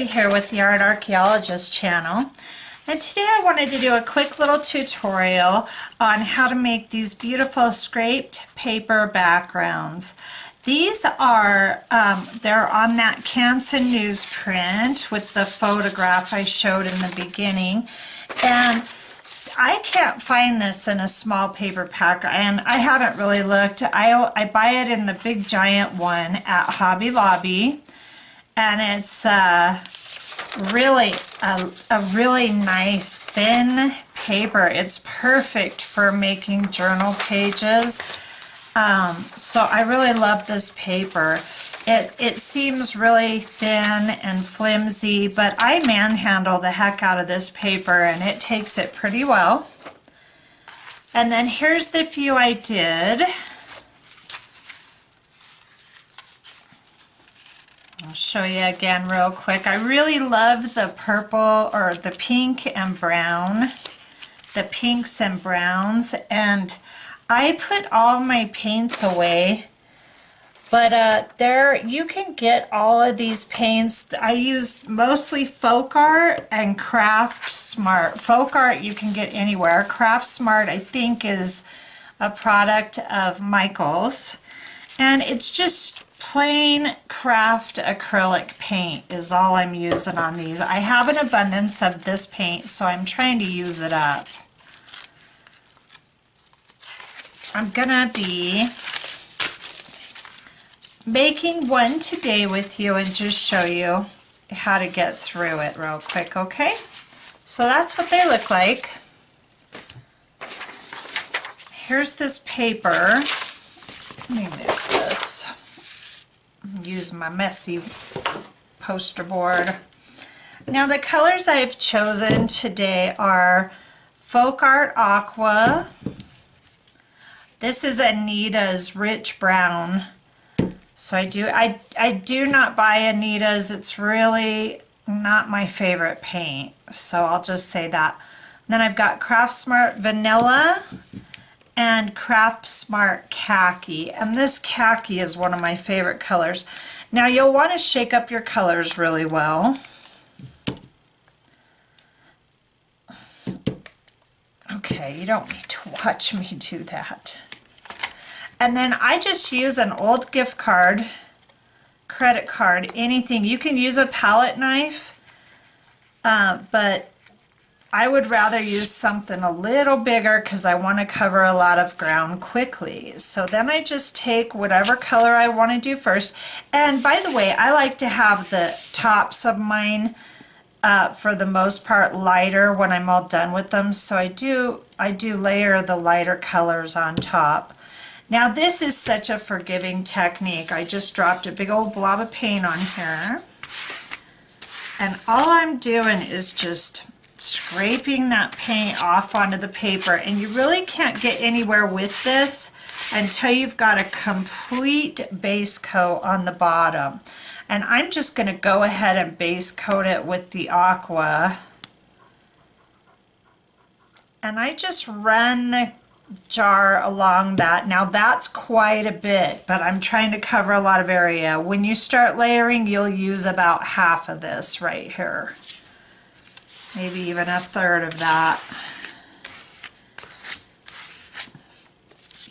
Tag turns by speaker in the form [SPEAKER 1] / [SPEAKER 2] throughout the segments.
[SPEAKER 1] Sherry here with the Art Archaeologist channel, and today I wanted to do a quick little tutorial on how to make these beautiful scraped paper backgrounds. These are, they're on that Canson newsprint with the photograph I showed in the beginning, and I can't find this in a small paper pack, and I haven't really looked. I buy it in the big giant one at Hobby Lobby, and it's really a really nice thin paper. It's perfect for making journal pages. So I really love this paper. It seems really thin and flimsy, but I manhandle the heck out of this paper and it takes it pretty well. And then here's the few I did. I'll show you again real quick. I really love the purple or the pink and brown, the pinks and browns, and I put all my paints away. But there, you can get all of these paints. I used mostly Folk Art and Craft Smart. Folk Art you can get anywhere. Craft Smart, I think, is a product of Michaels. And it's just plain craft acrylic paint is all I'm using on these. I have an abundance of this paint, so I'm trying to use it up. I'm gonna be making one today with you and just show you how to get through it real quick, okay? So that's what they look like. Here's this paper. Let me move this. Use my messy poster board. Now the colors I've chosen today are Folk Art Aqua. This is Anita's Rich Brown. So I do not buy Anita's. It's really not my favorite paint. So I'll just say that. Then I've got Craft Smart Vanilla and Craft Smart Khaki. And this khaki is one of my favorite colors. Now you'll want to shake up your colors really well. Okay, you don't need to watch me do that. And then I just use an old gift card, credit card, anything. You can use a palette knife, but I would rather use something a little bigger because I want to cover a lot of ground quickly. So then I just take whatever color I want to do first. And by the way, I like to have the tops of mine for the most part lighter when I'm all done with them. So I do layer the lighter colors on top. Now this is such a forgiving technique. I just dropped a big old blob of paint on here. And all I'm doing is just scraping that paint off onto the paper. And you really can't get anywhere with this until you've got a complete base coat on the bottom. And I'm just going to go ahead and base coat it with the Aqua. And I just run the jar along that. Now that's quite a bit, but I'm trying to cover a lot of area. When you start layering, you'll use about half of this right here. Maybe even a third of that.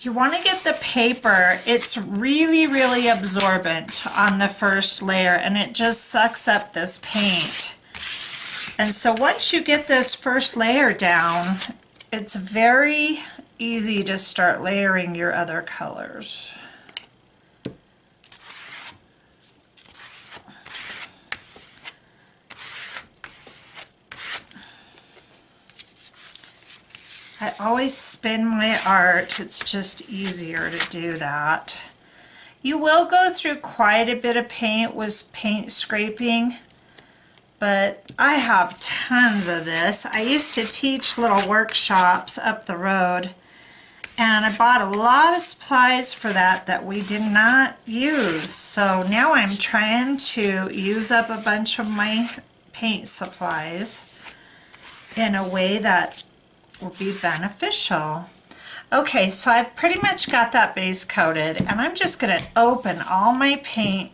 [SPEAKER 1] You want to get the paper, it's really, really absorbent on the first layer, and it just sucks up this paint. And so once you get this first layer down, it's very easy to start layering your other colors. I always spin my art. It's just easier to do that. You will go through quite a bit of paint with paint scraping, but I have tons of this. I used to teach little workshops up the road, and I bought a lot of supplies for that we did not use. So now I'm trying to use up a bunch of my paint supplies in a way that will be beneficial. Okay, so I've pretty much got that base coated, and I'm just going to open all my paint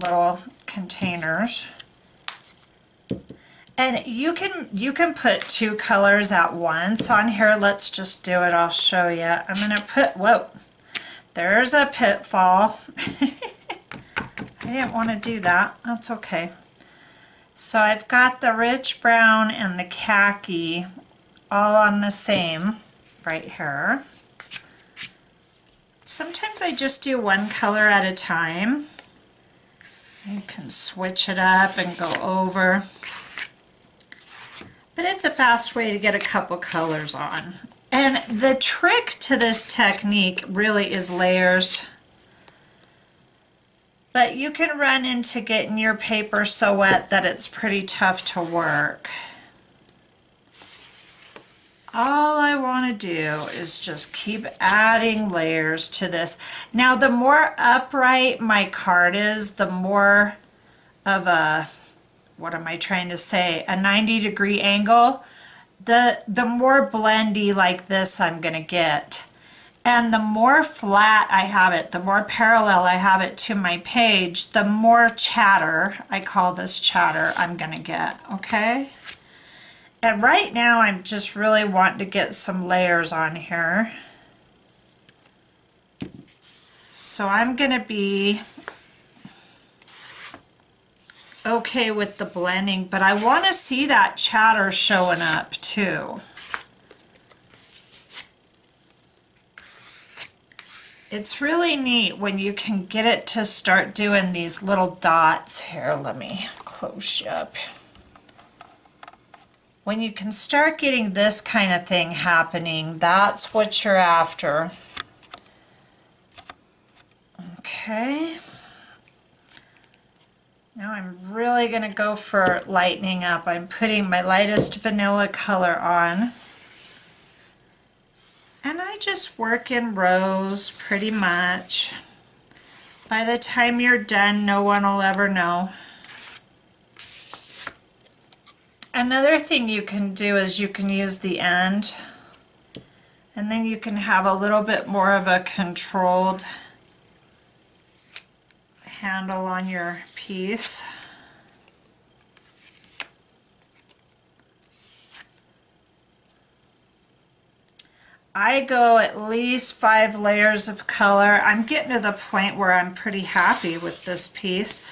[SPEAKER 1] little containers And you can put two colors at once on here. Let's just do it. I'll show you. I'm going to put, whoa, there's a pitfall. I didn't want to do that. That's okay. So I've got the rich brown and the khaki all on the same right here. Sometimes I just do one color at a time. You can switch it up and go over. But it's a fast way to get a couple colors on. And the trick to this technique really is layers. But you can run into getting your paper so wet that it's pretty tough to work. All I want to do is just keep adding layers to this. Now, the more upright my card is, the more of a, what am I trying to say, a 90-degree angle, the more blendy like this I'm going to get. And the more flat I have it, the more parallel I have it to my page, the more chatter, I call this chatter, I'm going to get, okay? And right now I'm just really wanting to get some layers on here. So I'm going to be okay with the blending, but I want to see that chatter showing up too. It's really neat when you can get it to start doing these little dots here. Let me close you up. When you can start getting this kind of thing happening, that's what you're after. Okay. Now I'm really going to go for lightening up. I'm putting my lightest vanilla color on. And I just work in rows pretty much. By the time you're done, no one will ever know. Another thing you can do is you can use the end, and then you can have a little bit more of a controlled handle on your piece. I go at least 5 layers of color. I'm getting to the point where I'm pretty happy with this piece.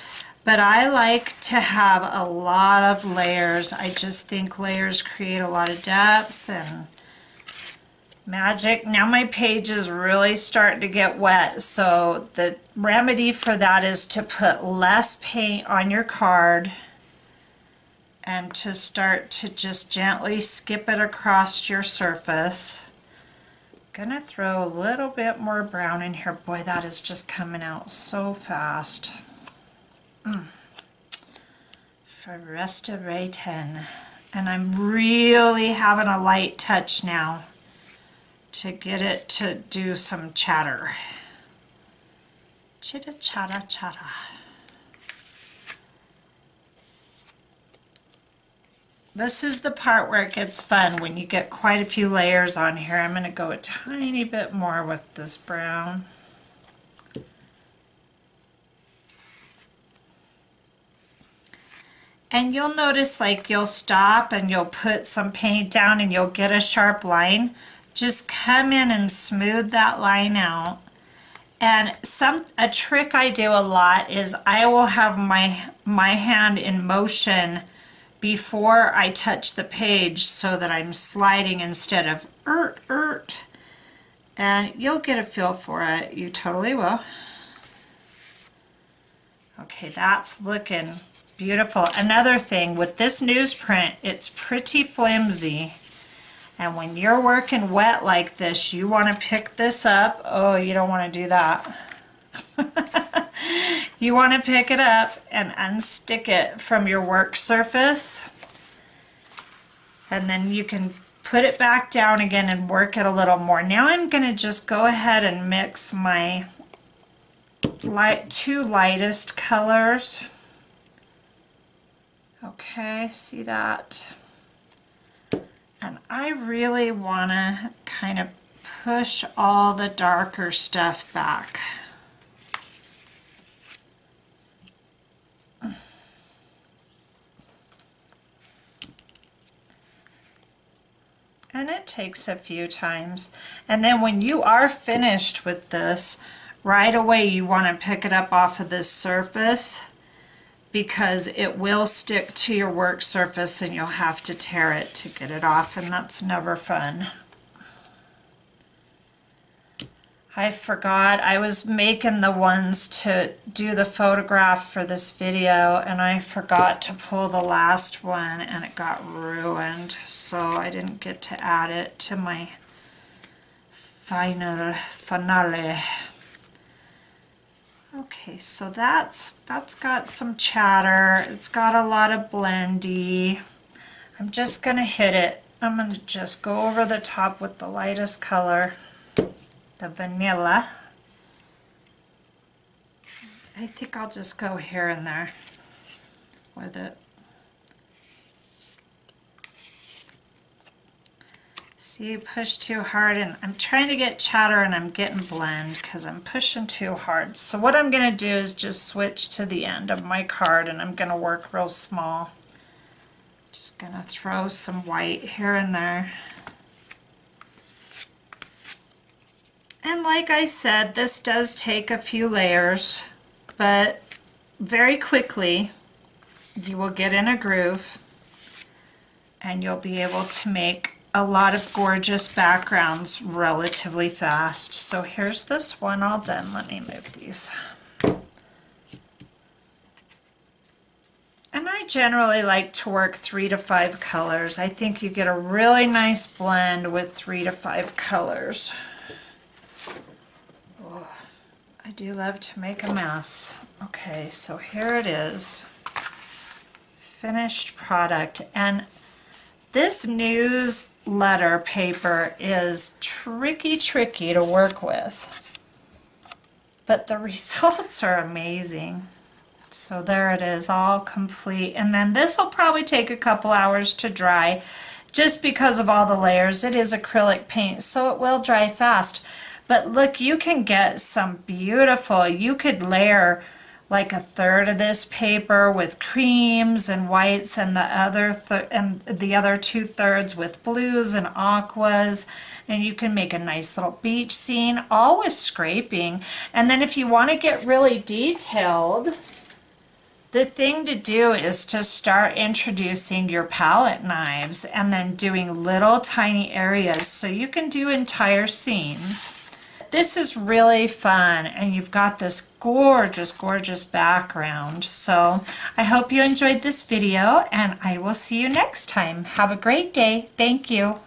[SPEAKER 1] But I like to have a lot of layers. I just think layers create a lot of depth and magic. Now my page is really starting to get wet, so the remedy for that is to put less paint on your card and to start to just gently skip it across your surface. Gonna throw a little bit more brown in here. Boy, that is just coming out so fast. For restoration, and I'm really having a light touch now to get it to do some chatter. Chitta chatta chatta. This is the part where it gets fun when you get quite a few layers on here. I'm going to go a tiny bit more with this brown. And you'll notice, like, you'll stop and you'll put some paint down and you'll get a sharp line. Just come in and smooth that line out. And a trick I do a lot is I will have my hand in motion before I touch the page so that I'm sliding instead of and you'll get a feel for it. You totally will. Okay, that's looking beautiful. Another thing with this newsprint, it's pretty flimsy, and when you're working wet like this, you want to pick this up. Oh, you don't want to do that. You want to pick it up and unstick it from your work surface, and then you can put it back down again and work it a little more. Now I'm going to just go ahead and mix my two lightest colors. Okay, see that? And I really want to kind of push all the darker stuff back. and it takes a few times. And then when you are finished with this, right away you want to pick it up off of this surface, because it will stick to your work surface and you'll have to tear it to get it off, and that's never fun. I forgot, I was making the ones to do the photograph for this video, and I forgot to pull the last one and it got ruined, so I didn't get to add it to my finale. Okay, so that's got some chatter, it's got a lot of blendy. I'm just gonna hit it. I'm gonna just go over the top with the lightest color, the vanilla. I think I'll just go here and there with it. See, push too hard, and I'm trying to get chatter and I'm getting blend because I'm pushing too hard. So what I'm going to do is just switch to the end of my card, and I'm going to work real small. Just going to throw some white here and there. And like I said, this does take a few layers, but very quickly you will get in a groove and you'll be able to make a lot of gorgeous backgrounds relatively fast. So here's this one all done. Let me move these. And I generally like to work 3 to 5 colors. I think you get a really nice blend with 3 to 5 colors. Oh, I do love to make a mess. Okay, so here it is. Finished product. And this newsletter paper is tricky to work with, but the results are amazing. So there it is, all complete. And then this will probably take a couple hours to dry just because of all the layers. It is acrylic paint, so it will dry fast. But look, you can get some beautiful, you could layer like a third of this paper with creams and whites, and the other the other 2/3 with blues and aquas, and you can make a nice little beach scene, all with scraping. And then if you want to get really detailed, the thing to do is to start introducing your palette knives and then doing little tiny areas so you can do entire scenes. This is really fun, and you've got this gorgeous background. So I hope you enjoyed this video, and I will see you next time. Have a great day. Thank you.